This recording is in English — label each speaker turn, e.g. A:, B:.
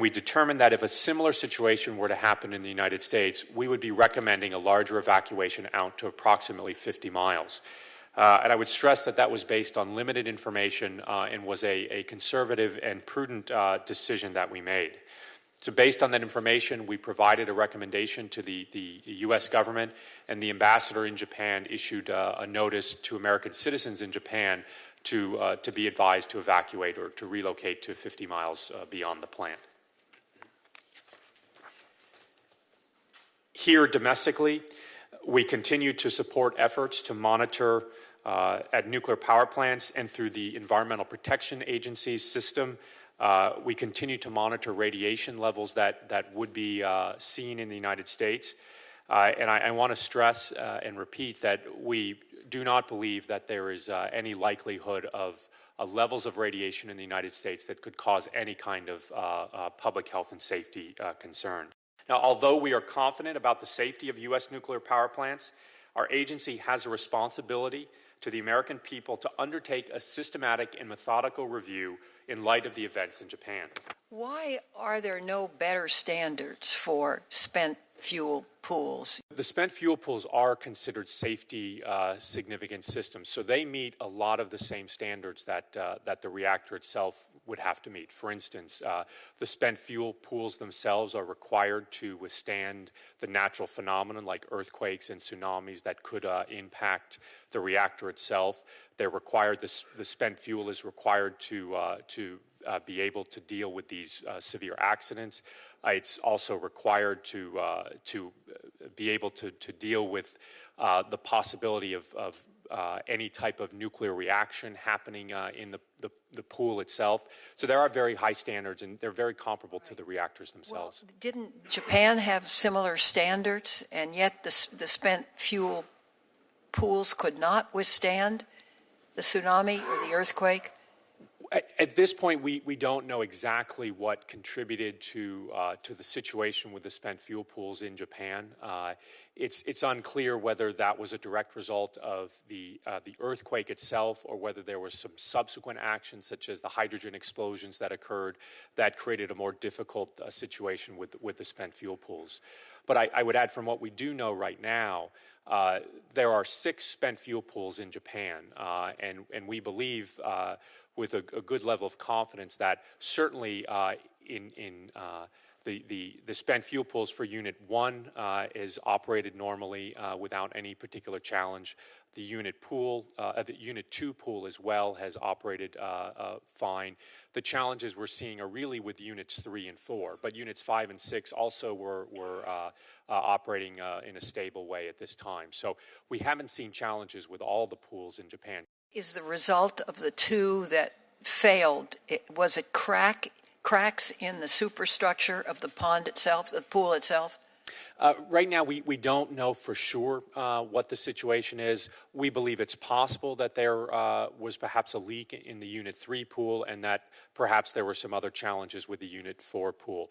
A: We determined that if a similar situation were to happen in the United States, we would be recommending a larger evacuation out to approximately 50 miles. And I would stress that that was based on limited information and was a conservative and prudent decision that we made. So based on that information, we provided a recommendation to the U.S. government, and the ambassador in Japan issued a notice to American citizens in Japan to be advised to evacuate or to relocate to 50 miles beyond the plant. Here domestically, we continue to support efforts to monitor at nuclear power plants and through the Environmental Protection Agency's system. We continue to monitor radiation levels that would be seen in the United States. And I want to stress and repeat that we do not believe that there is any likelihood of levels of radiation in the United States that could cause any kind of public health and safety concern. Now, although we are confident about the safety of U.S. nuclear power plants, our agency has a responsibility to the American people to undertake a systematic and methodical review in light of the events in Japan.
B: Why are there no better standards for spent fuel pools?
A: The spent fuel pools are considered safety significant systems, so they meet a lot of the same standards that the reactor itself would have to meet. For instance, the spent fuel pools themselves are required to withstand the natural phenomenon like earthquakes and tsunamis that could impact the reactor itself. They're required. The spent fuel is required to be able to deal with these severe accidents. It's also required to be able to deal with the possibility of any type of nuclear reaction happening in the pool itself. So there are very high standards, and they're very comparable to the reactors themselves.
B: Well, didn't Japan have similar standards, and yet the spent fuel pools could not withstand the tsunami or the earthquake?
A: At this point, we don't know exactly what contributed to the situation with the spent fuel pools in Japan. It's unclear whether that was a direct result of the earthquake itself, or whether there was some subsequent actions, such as the hydrogen explosions that occurred, that created a more difficult situation with the spent fuel pools. But I would add, from what we do know right now, there are 6 spent fuel pools in Japan, and we believe with a good level of confidence that certainly in the spent fuel pools for Unit 1 is operated normally without any particular challenge. The Unit 2 pool as well has operated fine. The challenges we're seeing are really with Units 3 and 4, but Units 5 and 6 also were operating in a stable way at this time. So we haven't seen challenges with all the pools in Japan.
B: Is the result of the 2 that failed, was it cracks in the superstructure of the pond itself, the pool itself?
A: Right now, we don't know for sure what the situation is. We believe it's possible that there was perhaps a leak in the Unit 3 pool, and that perhaps there were some other challenges with the Unit 4 pool.